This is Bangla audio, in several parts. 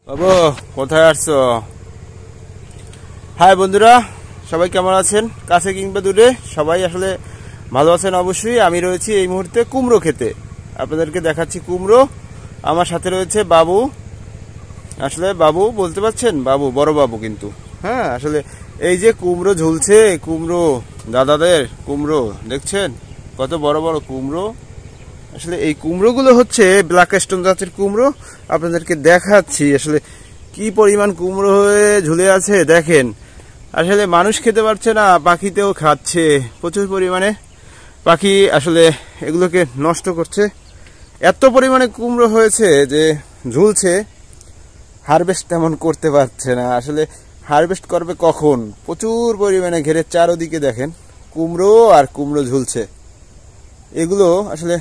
বাবু কোথায় আসছো? হাই বন্ধুরা, সবাই কেমন আছেন? কাছে কিংবা দূরে সবাই আসলে ভালো আছেন অবশ্যই। আমি রয়েছি এই মুহূর্তে কুমড়ো খেতে, আপনাদেরকে দেখাচ্ছি কুমড়ো। আমার সাথে রয়েছে বাবু। আসলে বাবু বলতে পারছেন, বাবু বড় বাবু কিন্তু। হ্যাঁ, আসলে এই যে কুমড়ো ঝুলছে, কুমড়ো দাদাদের কুমড়ো দেখছেন, কত বড় বড় কুমড়ো। আসলে এই কুমড়োগুলো হচ্ছে ব্ল্যাক স্টোন জাতের কুমড়ো। আপনাদেরকে দেখাচ্ছি আসলে কি পরিমাণ কুমড়ো হয়ে ঝুলে আছে দেখেন। আসলে মানুষ খেতে পারছে না, পাখিতেও খাচ্ছে প্রচুর পরিমাণে। পাখি আসলে এগুলোকে নষ্ট করছে। এত পরিমাণে কুমড়ো হয়েছে যে ঝুলছে, হারভেস্ট তেমন করতে পারছে না। আসলে হারভেস্ট করবে কখন? প্রচুর পরিমাণে ঘেরের চারোদিকে দেখেন কুমড়ো আর কুমড়ো ঝুলছে। এগুলো আসলে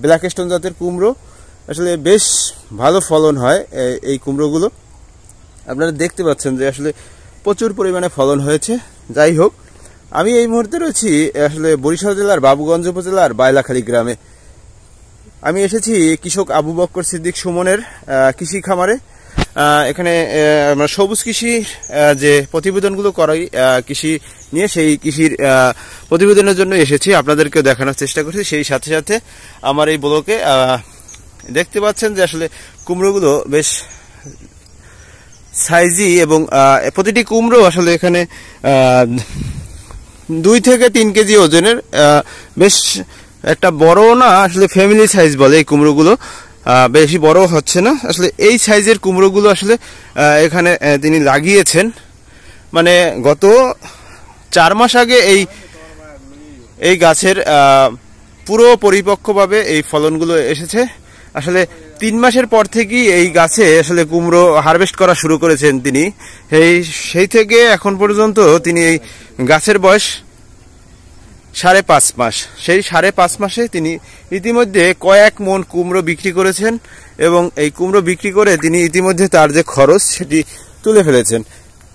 ব্ল্যাক স্টোন জাতের কুমড়ো। আসলে বেশ ভালো ফলন হয় এই কুমড়োগুলো। আপনারা দেখতে পাচ্ছেন যে আসলে প্রচুর পরিমাণে ফলন হয়েছে। যাই হোক, আমি এই মুহূর্তে রয়েছি আসলে বরিশাল জেলার বাবুগঞ্জ উপজেলার বাইলাখালী গ্রামে। আমি এসেছি কৃষক আবু বক্কর সিদ্দিক সুমনের কৃষি খামারে। এখানে আমরা সবুজ কৃষি যে প্রতিবেদনগুলো করাই কৃষি নিয়ে, সেই কৃষির প্রতিবেদনের জন্য এসেছি, আপনাদেরকে দেখানোর চেষ্টা করছি। সেই সাথে সাথে আমার এই ব্লকে দেখতে পাচ্ছেন যে আসলে কুমড়োগুলো বেশ সাইজি এবং প্রতিটি কুমড়ো আসলে এখানে 2 থেকে 3 কেজি ওজনের, বেশ একটা বড় না, আসলে ফ্যামিলি সাইজ বলে এই কুমড়োগুলো। বেশি বড় হচ্ছে না। আসলে এই সাইজের কুমড়োগুলো আসলে এখানে তিনি লাগিয়েছেন। মানে গত 4 মাস আগে এই গাছের পুরো পরিপক্কভাবে এই ফলনগুলো এসেছে। আসলে 3 মাসের পর থেকেই এই গাছে আসলে কুমড়ো হারভেস্ট করা শুরু করেছেন তিনি। সেই থেকে এখন পর্যন্ত তিনি এই গাছের বয়স 5.5 মাস। সেই 5.5 মাসে তিনি ইতিমধ্যে কয়েক মন কুমড়ো বিক্রি করেছেন এবং এই কুমড়ো বিক্রি করে তিনি ইতিমধ্যে তার যে খরচ সেটি তুলে ফেলেছেন।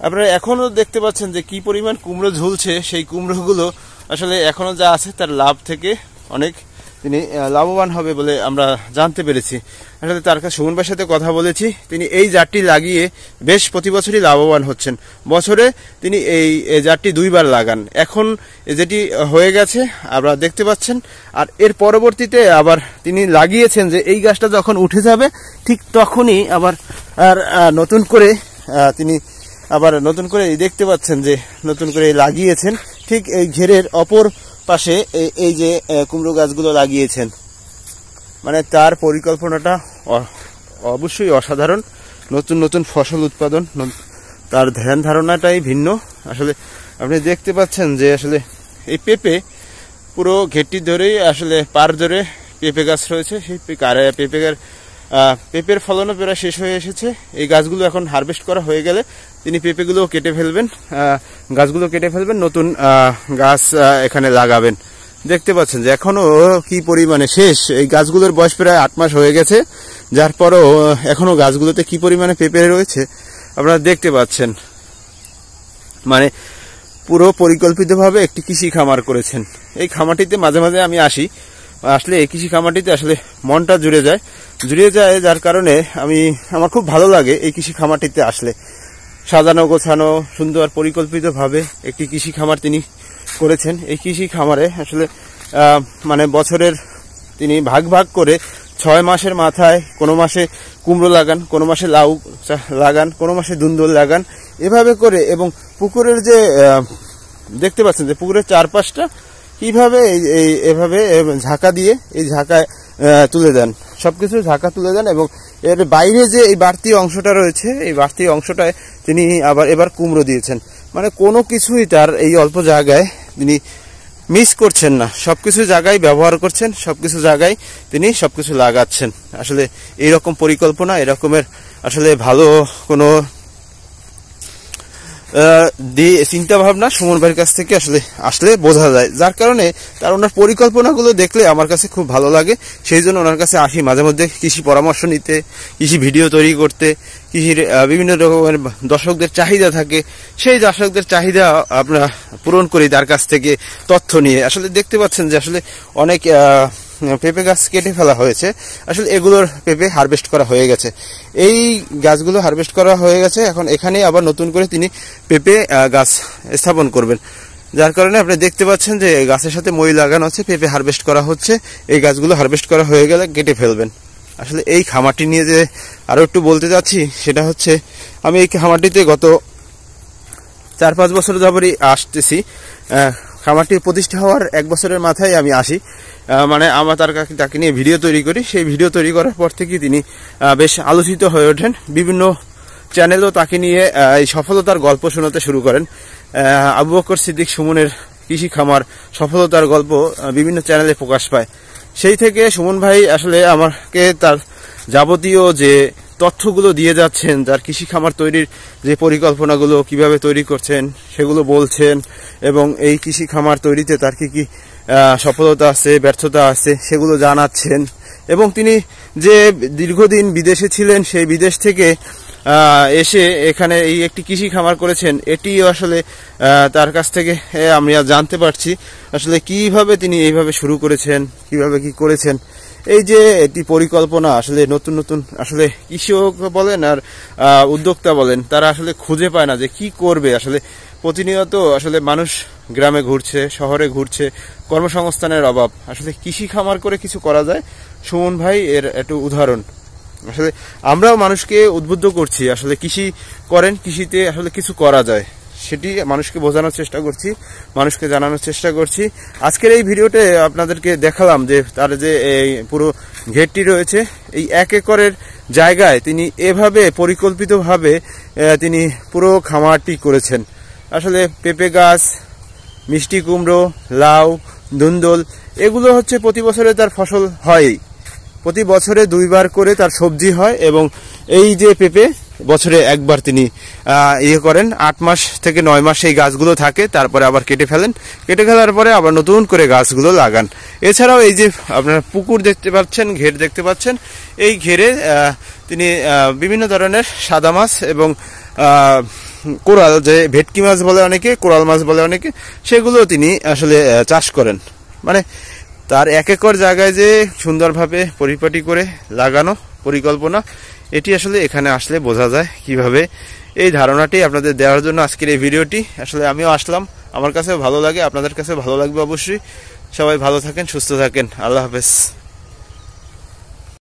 আপনারা এখনো দেখতে পাচ্ছেন যে কি পরিমাণ কুমড়ো ঝুলছে। সেই কুমড়োগুলো আসলে এখনো যা আছে তার লাভ থেকে অনেক তিনি লাভবান হবে বলে আমরা জানতে পেরেছি। আসলে তার কাছে সুমন ভাইয়ের সাথে কথা বলেছি, তিনি এই জাতটি লাগিয়ে বেশ প্রতি বছরই লাভবান হচ্ছেন। বছরে তিনি এই জাতটি 2 বার লাগান। এখন যেটি হয়ে গেছে আপনারা দেখতে পাচ্ছেন। আর এর পরবর্তীতে আবার তিনি লাগিয়েছেন যে এই গাছটা যখন উঠে যাবে ঠিক তখনই আবার নতুন করে তিনি নতুন করে দেখতে পাচ্ছেন যে নতুন করে লাগিয়েছেন। ঠিক এই ঘেরের অপর পাশে এই যে কুমড়ো গাছগুলো লাগিয়েছেন, মানে তার পরিকল্পনাটা অবশ্যই অসাধারণ। নতুন নতুন ফসল উৎপাদন, তার ধ্যান ধারণাটাই ভিন্ন। আসলে আপনি দেখতে পাচ্ছেন যে আসলে এই পেঁপে পুরো ঘেরটি ধরেই আসলে পার ধরে পেঁপে গাছ রয়েছে। সেই পেঁপের ফলনও প্রায় শেষ হয়ে এসেছে। এই গাছগুলো এখন হারভেস্ট করা হয়ে গেলে তিনি পেঁপেগুলো কেটে ফেলবেন, গাছগুলো কেটে ফেলবেন, নতুন গাছ এখানে লাগাবেন। দেখতে পাচ্ছেন যে এখনো কি পরিমাণে শেষ। এই গাছগুলোর বয়স প্রায় 8 মাস হয়ে গেছে, যার পরও এখনো গাছগুলোতে কি পরিমাণে পেঁপে রয়েছে আপনারা দেখতে পাচ্ছেন। মানে পুরো পরিকল্পিতভাবে একটি কৃষি খামার করেছেন। এই খামারটিতে মাঝে মাঝে আমি আসলে এই কৃষি খামারটিতে আসলে মনটা জুড়ে যায়, যার কারণে আমার খুব ভালো লাগে এই কৃষি খামারটিতে আসলে। সাজানো গোছানো সুন্দর পরিকল্পিতভাবে একটি কৃষি খামার তিনি করেছেন। এই কৃষি খামারে আসলে মানে বছরের তিনি ভাগ ভাগ করে 6 মাসের মাথায় কোনো মাসে কুমড়ো লাগান, কোনো মাসে লাউ লাগান, কোনো মাসে ধুন্দুল লাগান, এভাবে করে। এবং পুকুরের যে দেখতে পাচ্ছেন যে পুকুরের চারপাশটা কিভাবে এভাবে ঝাঁকা দিয়ে এই ঝাঁকায় তুলে দেন, সবকিছু ঝাঁকা তুলে দেন। এবং এর বাইরে যে এই বাড়তি অংশটা রয়েছে, এই বাড়তি অংশটায় তিনি এবার কুমড়ো দিয়েছেন। মানে কোনো কিছুই তার এই অল্প জায়গায় তিনি মিস করছেন না, সবকিছু জায়গায় ব্যবহার করছেন, সবকিছু জায়গায় তিনি সবকিছু লাগাচ্ছেন। আসলে এইরকম পরিকল্পনা, এরকমের আসলে ভালো কোনো চিন্তা ভাবনা সুমন ভাইয়ের কাছ থেকে আসলে বোঝা যায়। যার কারণে ওনার পরিকল্পনাগুলো দেখলে আমার কাছে খুব ভালো লাগে। সেই জন্য ওনার কাছে আসি মাঝে মধ্যে কৃষি পরামর্শ নিতে, কৃষি ভিডিও তৈরি করতে। কৃষির বিভিন্ন রকমের দর্শকদের চাহিদা থাকে, সেই দর্শকদের চাহিদা আমরা পূরণ করি তার কাছ থেকে তথ্য নিয়ে। আসলে দেখতে পাচ্ছেন যে আসলে অনেক পেঁপে গাছ কেটে ফেলা হয়েছে, আসলে এগুলোর পেঁপে হারভেস্ট করা হয়ে গেছে। এই গাছগুলো হারভেস্ট করা হয়ে গেছে, এখন এখানে আবার নতুন করে তিনি পেঁপে গাছ স্থাপন করবেন। যার কারণে আপনি দেখতে পাচ্ছেন যে গাছের সাথে মই লাগানো আছে, পেঁপে হারভেস্ট করা হচ্ছে। এই গাছগুলো হারভেস্ট করা হয়ে গেলে কেটে ফেলবেন। আসলে এই খামারটি নিয়ে যে আরো একটু বলতে যাচ্ছি, সেটা হচ্ছে আমি এই খামারটিতে গত 4-5 বছর যাবতই আসতেছি। খামারটি প্রতিষ্ঠা হওয়ার 1 বছরের মাথায় আমি আসি, মানে আমার তাকে নিয়ে ভিডিও তৈরি করি। সেই ভিডিও তৈরি করার পর থেকে তিনি বেশ আলোচিত হয়ে ওঠেন। বিভিন্ন চ্যানেলও তাকে নিয়ে এই সফলতার গল্প শোনাতে শুরু করেন। আবু বকর সিদ্দিক সুমনের কৃষি খামার সফলতার গল্প বিভিন্ন চ্যানেলে প্রকাশ পায়। সেই থেকে সুমন ভাই আসলে আমাকে তার যাবতীয় যে তথ্যগুলো দিয়ে যাচ্ছেন, তার কৃষি খামার তৈরির যে পরিকল্পনাগুলো কিভাবে তৈরি করছেন সেগুলো বলছেন, এবং এই কৃষি খামার তৈরিতে তার কি কি সফলতা আছে, ব্যর্থতা আছে সেগুলো জানাচ্ছেন। এবং তিনি যে দীর্ঘদিন বিদেশে ছিলেন, সেই বিদেশ থেকে এসে এখানে এই একটি কৃষি খামার করেছেন, এটি আসলে তার কাছ থেকে আমি জানতে পারছি আসলে কিভাবে তিনি এইভাবে শুরু করেছেন, কিভাবে কি করেছেন। এই যে এটি পরিকল্পনা, আসলে নতুন নতুন আসলে কৃষক বলেন আর উদ্যোক্তা বলেন, তারা আসলে খুঁজে পায় না যে কি করবে। আসলে প্রতিনিয়ত আসলে মানুষ গ্রামে ঘুরছে, শহরে ঘুরছে, কর্মসংস্থানের অভাব। আসলে কৃষি খামার করে কিছু করা যায়, সুমন ভাই এর একটু উদাহরণ। আসলে আমরাও মানুষকে উদ্বুদ্ধ করছি, আসলে কৃষি করেন, কৃষিতে আসলে কিছু করা যায়, সেটি মানুষকে বোঝানোর চেষ্টা করছি, মানুষকে জানানোর চেষ্টা করছি। আজকের এই ভিডিওতে আপনাদেরকে দেখালাম যে তার যে এই পুরো ঘেরটি রয়েছে, এই 1 একরের জায়গায় তিনি এভাবে পরিকল্পিতভাবে তিনি পুরো খামারটি করেছেন। আসলে পেঁপে গাছ, মিষ্টি কুমড়ো, লাউ, ধুন্দল, এগুলো হচ্ছে প্রতি বছরে তার ফসল হয়। প্রতি বছরে 2 বার করে তার সবজি হয়, এবং এই যে পেঁপে বছরে 1 বার তিনি করেন। 8 মাস থেকে 9 মাস এই গাছগুলো থাকে, তারপরে আবার কেটে ফেলেন। কেটে ফেলার পরে আবার নতুন করে গাছগুলো লাগান। এছাড়াও এই যে আপনারা পুকুর দেখতে পাচ্ছেন, ঘের দেখতে পাচ্ছেন, এই ঘেরে তিনি বিভিন্ন ধরনের সাদা মাছ এবং কোরাল, যে ভেটকি মাছ বলে অনেকে, কোরাল মাছ বলে অনেকে, সেগুলো তিনি আসলে চাষ করেন। মানে তার 1 একর জায়গায় যে সুন্দরভাবে পরিপাটি করে লাগানো পরিকল্পনা, এটি আসলে এখানে আসলে বোঝা যায় কিভাবে। এই ধারণাটি আপনাদের দেওয়ার জন্য আজকের এই ভিডিওটি। আসলে আমিও আসলাম, আমার কাছেও ভালো লাগে, আপনাদের কাছেও ভালো লাগবে অবশ্যই। সবাই ভালো থাকেন, সুস্থ থাকেন, আল্লাহ হাফেজ।